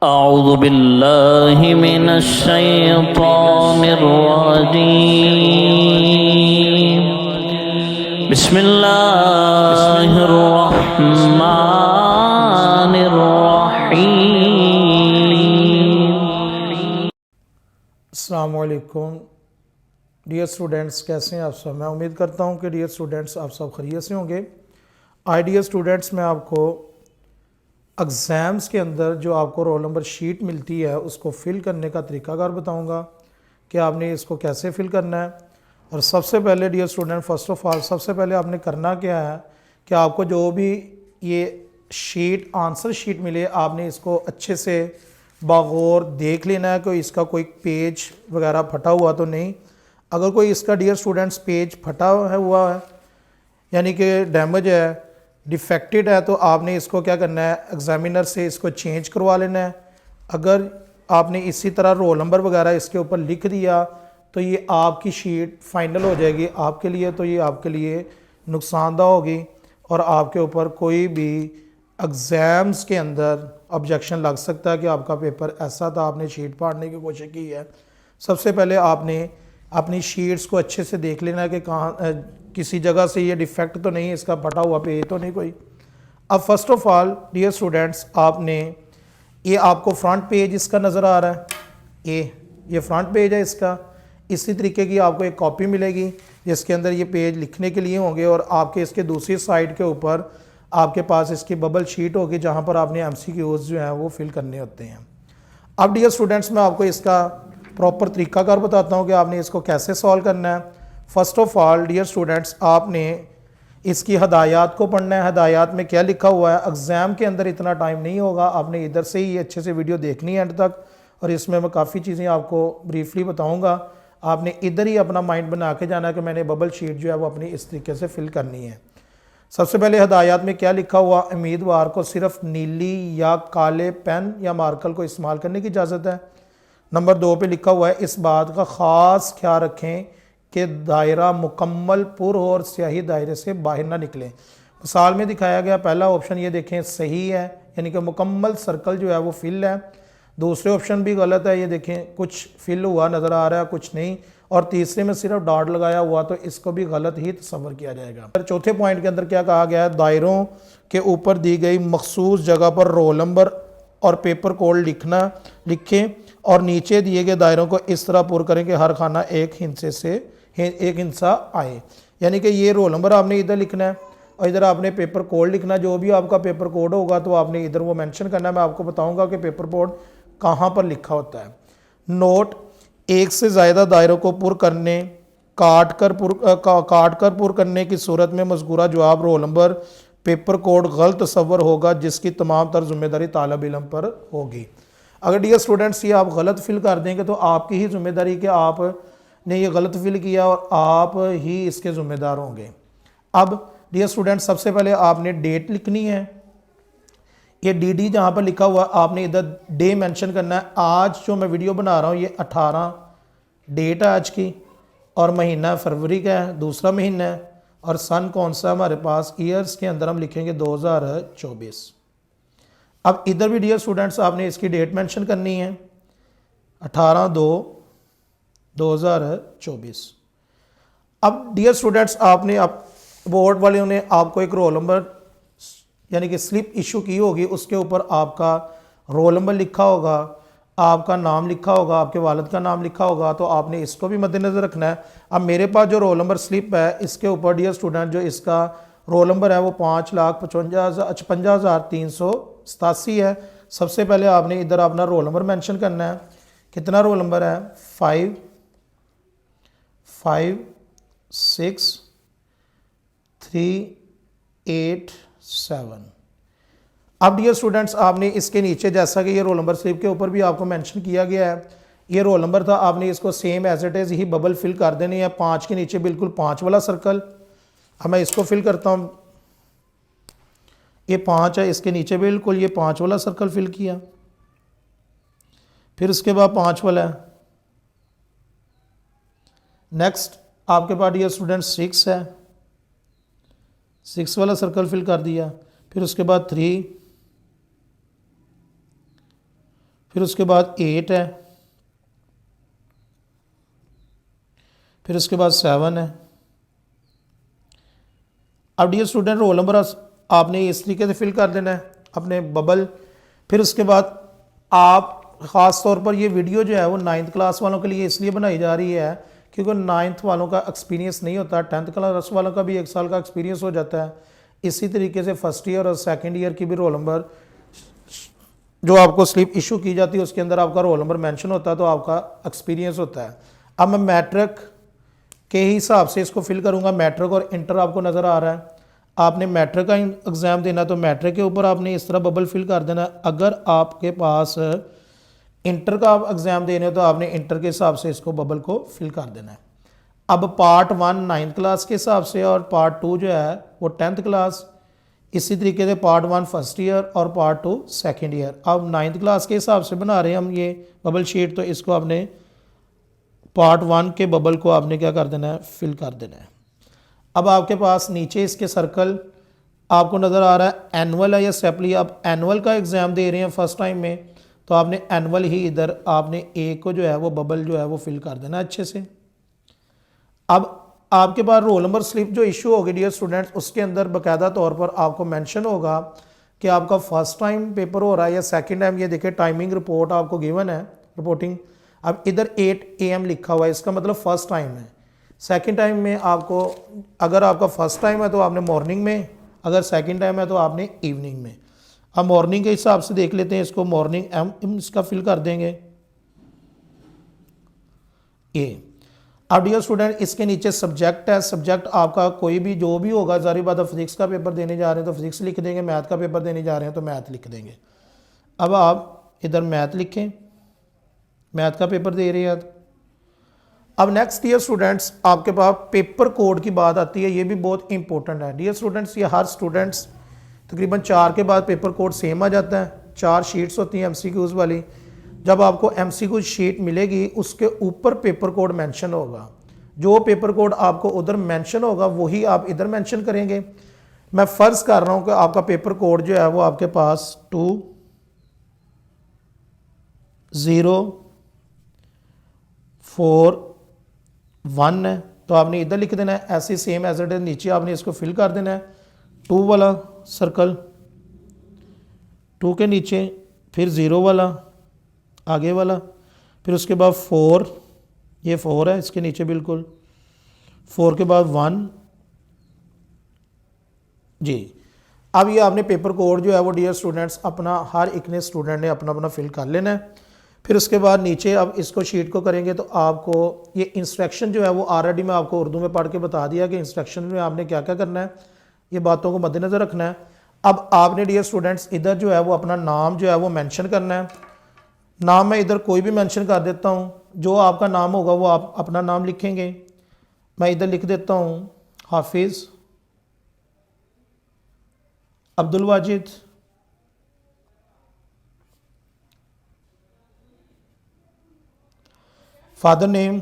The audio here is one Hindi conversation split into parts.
अऊज़ु बिल्लाहि मिनश शैतानिर रजीम। बिस्मिल्लाहिर रहमानिर रहीम। अस्सलामु अलैकुम डियर स्टूडेंट्स, कैसे हैं आप सब। मैं उम्मीद करता हूं कि डियर स्टूडेंट्स आप सब खैरियत से होंगे। आई डियर स्टूडेंट्स, मैं आपको एग्ज़ाम्स के अंदर जो आपको रोल नंबर शीट मिलती है उसको फ़िल करने का तरीकाकार बताऊंगा कि आपने इसको कैसे फ़िल करना है। और सबसे पहले dear student, first of all सबसे पहले आपने करना क्या है कि आपको जो भी ये शीट आंसर शीट मिले आपने इसको अच्छे से बागौर देख लेना है कि इसका कोई पेज वगैरह फटा हुआ तो नहीं। अगर कोई इसका डियर स्टूडेंट्स पेज फटा हुआ है यानी कि डैमेज है, डिफेक्टेड है, तो आपने इसको क्या करना है, एग्जामिनर से इसको चेंज करवा लेना है। अगर आपने इसी तरह रोल नंबर वगैरह इसके ऊपर लिख दिया तो ये आपकी शीट फाइनल हो जाएगी आपके लिए, तो ये आपके लिए नुकसानदा होगी और आपके ऊपर कोई भी एग्ज़ाम्स के अंदर ऑब्जेक्शन लग सकता है कि आपका पेपर ऐसा था, आपने शीट फाड़ने की कोशिश की है। सबसे पहले आपने अपनी शीट्स को अच्छे से देख लेना है कि कहाँ किसी जगह से ये डिफेक्ट तो नहीं, इसका फटा हुआ पेज तो नहीं कोई। अब first of all dear students, आपने ये आपको फ्रंट पेज इसका नज़र आ रहा है, ये फ्रंट पेज है इसका। इसी तरीके की आपको एक कॉपी मिलेगी जिसके अंदर ये पेज लिखने के लिए होंगे और आपके इसके दूसरी साइड के ऊपर आपके पास इसकी बबल शीट होगी जहाँ पर आपने MCQs जो हैं वो फिल करने होते हैं। अब डियर स्टूडेंट्स, मैं आपको इसका प्रॉपर तरीकाकार बताता हूँ कि आपने इसको कैसे सॉल्व करना है। First of all dear students, आपने इसकी हदायत को पढ़ना है। हदायत में क्या लिखा हुआ है, एग्ज़ाम के अंदर इतना टाइम नहीं होगा, आपने इधर से ही अच्छे से वीडियो देखनी है एंड तक, और इसमें मैं काफ़ी चीज़ें आपको ब्रीफली बताऊँगा। आपने इधर ही अपना माइंड बना के जाना है कि मैंने बबल शीट जो है वो अपनी इस तरीके से फिल करनी है। सबसे पहले हदायत में क्या लिखा हुआ, उम्मीदवार को सिर्फ नीली या काले पेन या मार्कर को इस्तेमाल करने की इजाज़त है। नंबर 2 पे लिखा हुआ है, इस बात का ख़ास ख्याल रखें कि दायरा मुकम्मल पुर हो और स्याही दायरे से बाहर ना निकले। मिसाल में दिखाया गया पहला ऑप्शन ये देखें सही है, यानी कि मुकम्मल सर्कल जो है वो फिल है। दूसरे ऑप्शन भी गलत है, ये देखें कुछ फिल हुआ नज़र आ रहा है कुछ नहीं, और तीसरे में सिर्फ डॉट लगाया हुआ, तो इसको भी गलत ही तस्वर किया जाएगा। चौथे पॉइंट के अंदर क्या कहा गया है, दायरों के ऊपर दी गई मखसूस जगह पर रोल नंबर और पेपर कोड लिखें और नीचे दिए गए दायरों को इस तरह पुर करें कि हर खाना एक हिस्सा आए। यानी कि ये रोल नंबर आपने इधर लिखना है और इधर आपने पेपर कोड लिखना। जो भी आपका पेपर कोड होगा तो आपने इधर वो मेंशन करना है। मैं आपको बताऊंगा कि पेपर कोड कहाँ पर लिखा होता है। नोट, एक से ज़्यादा दायरों को पुर करने काट कर पुर करने की सूरत में मज़कूरा जवाब रोल नंबर पेपर कोड गलत तस्वर होगा जिसकी तमाम तर जिम्मेदारी तालिब इल्म पर होगी। अगर डियर स्टूडेंट्स ये आप गलत फिल कर देंगे तो आपकी ही जिम्मेदारी कि आपने ये गलत फिल किया और आप ही इसके ज़िम्मेदार होंगे। अब डियर स्टूडेंट्स, सबसे पहले आपने डेट लिखनी है। ये DD जहाँ पर लिखा हुआ आपने इधर डे मेंशन करना है। आज जो मैं वीडियो बना रहा हूँ ये 18 डेट है आज की, और महीना फरवरी का है, दूसरा महीना है, और सन कौन सा हमारे पास, ईयर्स के अंदर हम लिखेंगे 2024। अब इधर भी डियर स्टूडेंट्स आपने इसकी डेट मेंशन करनी है 18/2/2024। अब डियर स्टूडेंट्स, आपने अब बोर्ड वाले ने आपको एक रोल नंबर यानी कि स्लिप इशू की होगी, उसके ऊपर आपका रोल नंबर लिखा होगा, आपका नाम लिखा होगा, आपके वालिद का नाम लिखा होगा, तो आपने इसको भी मद्देनज़र रखना है। अब मेरे पास जो रोल नंबर स्लिप है इसके ऊपर डियर स्टूडेंट जो इसका रोल नंबर है वो 5,55,387 है। सबसे पहले आपने इधर अपना रोल नंबर मेंशन करना है। कितना रोल नंबर है, 55637। अब डियर स्टूडेंट्स, आपने इसके नीचे जैसा कि ये रोल नंबर स्लिप के ऊपर भी आपको मेंशन किया गया है, ये रोल नंबर था, आपने इसको सेम एज इट इज़ ही बबल फिल कर देनी है। 5 के नीचे बिल्कुल 5 वाला सर्कल। अब मैं इसको फिल करता हूँ, ये 5 है, इसके नीचे बिल्कुल ये 5 वाला सर्कल फिल किया, फिर उसके बाद 5 वाला है। नेक्स्ट आपके पास डियर स्टूडेंट 6 है, 6 वाला सर्कल फिल कर दिया, फिर उसके बाद 3, फिर उसके बाद 8 है, फिर उसके बाद 7 है। अब डियर स्टूडेंट रोल नंबर आपने इस तरीके से फिल कर देना है अपने बबल। फिर उसके बाद आप ख़ास तौर पर ये वीडियो जो है वो 9th क्लास वालों के लिए इसलिए बनाई जा रही है क्योंकि 9th वालों का एक्सपीरियंस नहीं होता, 10th क्लास वालों का भी 1 साल का एक्सपीरियंस हो जाता है। इसी तरीके से फर्स्ट ईयर और सेकंड ईयर की भी रोल नंबर जो आपको स्लिप इशू की जाती है उसके अंदर आपका रोल नंबर मेंशन होता है, तो आपका एक्सपीरियंस होता है। अब मैं मैट्रिक के हिसाब से इसको फिल करूँगा। मैट्रिक और इंटर आपको नज़र आ रहा है। आपने मैट्रिक का एग्ज़ाम देना तो मैट्रिक के ऊपर आपने इस तरह बबल फिल कर देना। अगर आपके पास इंटर का आप एग्ज़ाम देने हो तो आपने इंटर के हिसाब से इसको बबल को फिल कर देना है। अब पार्ट 1 9th क्लास के हिसाब से और पार्ट 2 जो है वो 10th क्लास। इसी तरीके से पार्ट 1 फर्स्ट ईयर और पार्ट 2 सेकेंड ईयर। अब 9th क्लास के हिसाब से बना रहे हैं हम ये बबल शीट, तो इसको आपने पार्ट 1 के बबल को आपने क्या कर देना है, फिल कर देना है। अब आपके पास नीचे इसके सर्कल आपको नज़र आ रहा है, एनुअल है या स्टेपली। आप एनुअल का एग्ज़ाम दे रहे हैं फर्स्ट टाइम में तो आपने एनुअल ही इधर आपने ए को जो है वो बबल जो है वो फिल कर देना अच्छे से। अब आपके पास रोल नंबर स्लिप जो इशू होगी डियर स्टूडेंट्स, उसके अंदर बाकायदा तौर पर आपको मेंशन होगा कि आपका फर्स्ट टाइम पेपर हो रहा है या सेकंड टाइम। ये देखिए टाइमिंग रिपोर्ट आपको गिवन है, रिपोर्टिंग। अब इधर 8 AM लिखा हुआ है, इसका मतलब फर्स्ट टाइम है। सेकंड टाइम में आपको, अगर आपका फर्स्ट टाइम है तो आपने मॉर्निंग में, अगर सेकंड टाइम है तो आपने इवनिंग में। अब मॉर्निंग के हिसाब से देख लेते हैं इसको, मॉर्निंग एम इसका फिल कर देंगे ए। अब डियर स्टूडेंट इसके नीचे सब्जेक्ट है। सब्जेक्ट आपका कोई भी जो भी होगा, जारी बात है फिजिक्स का पेपर देने जा रहे हैं तो फिजिक्स लिख देंगे, मैथ का पेपर देने जा रहे हैं तो मैथ लिख देंगे। अब आप इधर मैथ लिखें, मैथ का पेपर दे रहे हैं। अब नेक्स्ट डियर स्टूडेंट्स आपके पास पेपर कोड की बात आती है, ये भी बहुत इंपॉर्टेंट है डियर स्टूडेंट्स। ये हर स्टूडेंट्स तकरीबन 4 के बाद पेपर कोड सेम आ जाता है। 4 शीट्स होती हैं MCQs वाली। जब आपको MCQ शीट मिलेगी उसके ऊपर पेपर कोड मेंशन होगा। जो पेपर कोड आपको उधर मेंशन होगा वही आप इधर मेंशन करेंगे। मैं फ़र्ज़ कर रहा हूँ कि आपका पेपर कोड जो है वो आपके पास 2041 है, तो आपने इधर लिख देना है। ऐसे सेम एज इट इज नीचे आपने इसको फिल कर देना है। 2 वाला सर्कल, 2 के नीचे, फिर 0 वाला आगे वाला, फिर उसके बाद 4, ये 4 है इसके नीचे बिल्कुल, 4 के बाद 1 जी। अब ये आपने पेपर कोड जो है वो डियर स्टूडेंट्स अपना हर एक ने स्टूडेंट ने अपना अपना फिल कर लेना है। फिर उसके बाद नीचे अब इसको शीट को करेंगे तो आपको ये इंस्ट्रक्शन जो है वो ऑलरेडी मैं आपको उर्दू में पढ़ के बता दिया कि इंस्ट्रक्शन में आपने क्या क्या करना है, ये बातों को मद्देनज़र रखना है। अब आपने डियर स्टूडेंट्स इधर जो है वो अपना नाम जो है वो मेंशन करना है। नाम मैं इधर कोई भी मेंशन कर देता हूँ, जो आपका नाम होगा वो आप अपना नाम लिखेंगे। मैं इधर लिख देता हूँ हाफिज़ अब्दुल वाजिद। फादर नेम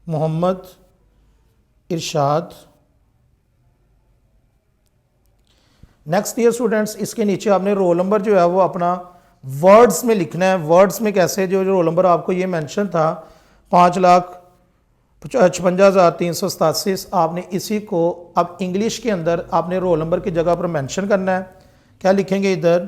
मोहम्मद इरशाद। नेक्स्ट ईयर स्टूडेंट्स इसके नीचे आपने रोल नंबर जो है वो अपना वर्ड्स में लिखना है। वर्ड्स में कैसे, जो रोल नंबर आपको ये मेंशन था 5,56,387, आपने इसी को अब इंग्लिश के अंदर आपने रोल नंबर की जगह पर मेंशन करना है। क्या लिखेंगे इधर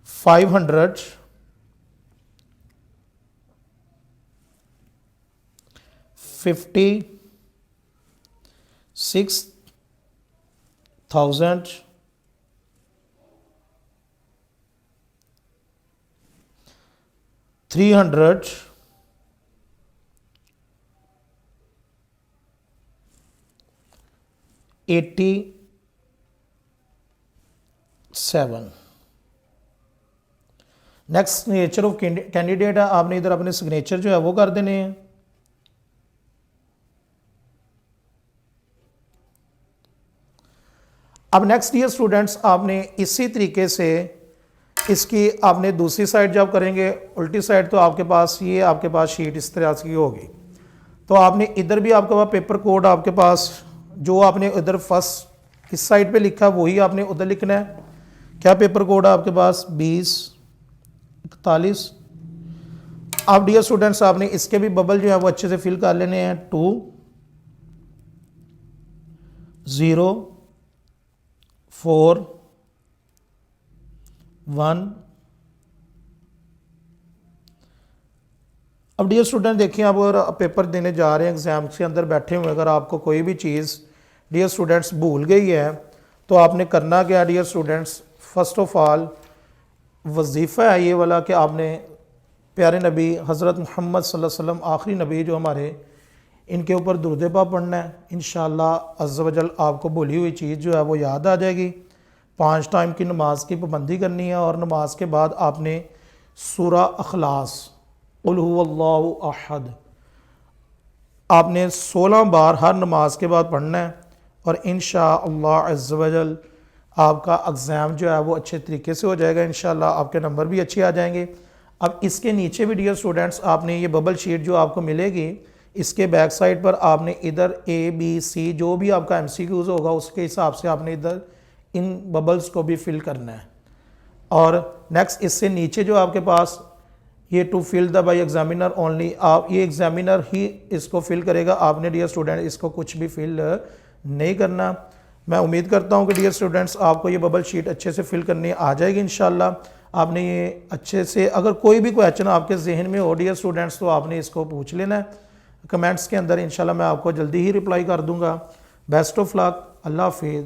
556,387 नेक्स्ट सिग्नेचर ऑफ कैंडिडेट है, आपने इधर अपने सिग्नेचर जो है वो कर देने हैं। अब नेक्स्ट ईयर स्टूडेंट्स आपने इसी तरीके से इसकी आपने दूसरी साइड जब करेंगे उल्टी साइड, तो आपके पास ये आपके पास शीट इस तरह की होगी। तो आपने इधर भी आपके पास पेपर कोड आपके पास जो आपने इधर फर्स्ट इस साइड पे लिखा वही आपने उधर लिखना है। क्या पेपर कोड है आपके पास 20 41। अब डियर स्टूडेंट्स आपने इसके भी बबल जो है वो अच्छे से फिल कर लेने हैं। 2 0 4 1। अब डियर स्टूडेंट देखिए, आप अगर पेपर देने जा रहे हैं, एग्जाम के अंदर बैठे हुए, अगर आपको कोई भी चीज़ डियर स्टूडेंट्स भूल गई है तो आपने करना क्या dear students, first of all वजीफ़ा है ये वाला कि आपने प्यारे नबी हज़रत मोहम्मद सल्लल्लाहु अलैहि वसल्लम आखिरी नबी जो हमारे, इनके ऊपर दुरूद पाक पढ़ना है। इंशाअल्लाह अज़्ज़ व जल आपको भूली हुई चीज़ जो है वो याद आ जाएगी। 5 टाइम की नमाज की पाबंदी करनी है और नमाज के बाद आपने सूरा अखलास कुल हुवल्लाहु अहद आपने 16 बार हर नमाज के बाद पढ़ना है और इंशाअल्लाह अज़्ज़ व जल आपका एग्ज़ाम जो है वो अच्छे तरीके से हो जाएगा। इंशाअल्लाह आपके नंबर भी अच्छे आ जाएंगे। अब इसके नीचे भी डियर स्टूडेंट्स आपने ये बबल शीट जो आपको मिलेगी, इसके बैक साइड पर आपने इधर ABC जो भी आपका MCQs होगा उसके हिसाब से आपने इधर इन बबल्स को भी फिल करना है। और नेक्स्ट इससे नीचे जो आपके पास ये to fill the by examiner only, आप ये एग्जामिनर ही इसको फिल करेगा, आपने डियर स्टूडेंट इसको कुछ भी फिल नहीं करना। मैं उम्मीद करता हूँ कि डियर स्टूडेंट्स आपको ये बबल शीट अच्छे से फिल करनी आ जाएगी इंशाल्लाह। आपने ये अच्छे से, अगर कोई भी क्वेश्चन आपके जहन में हो डियर स्टूडेंट्स तो आपने इसको पूछ लेना है कमेंट्स के अंदर। इंशाल्लाह मैं आपको जल्दी ही रिप्लाई कर दूंगा। बेस्ट ऑफ लक, अल्लाह हाफिज़।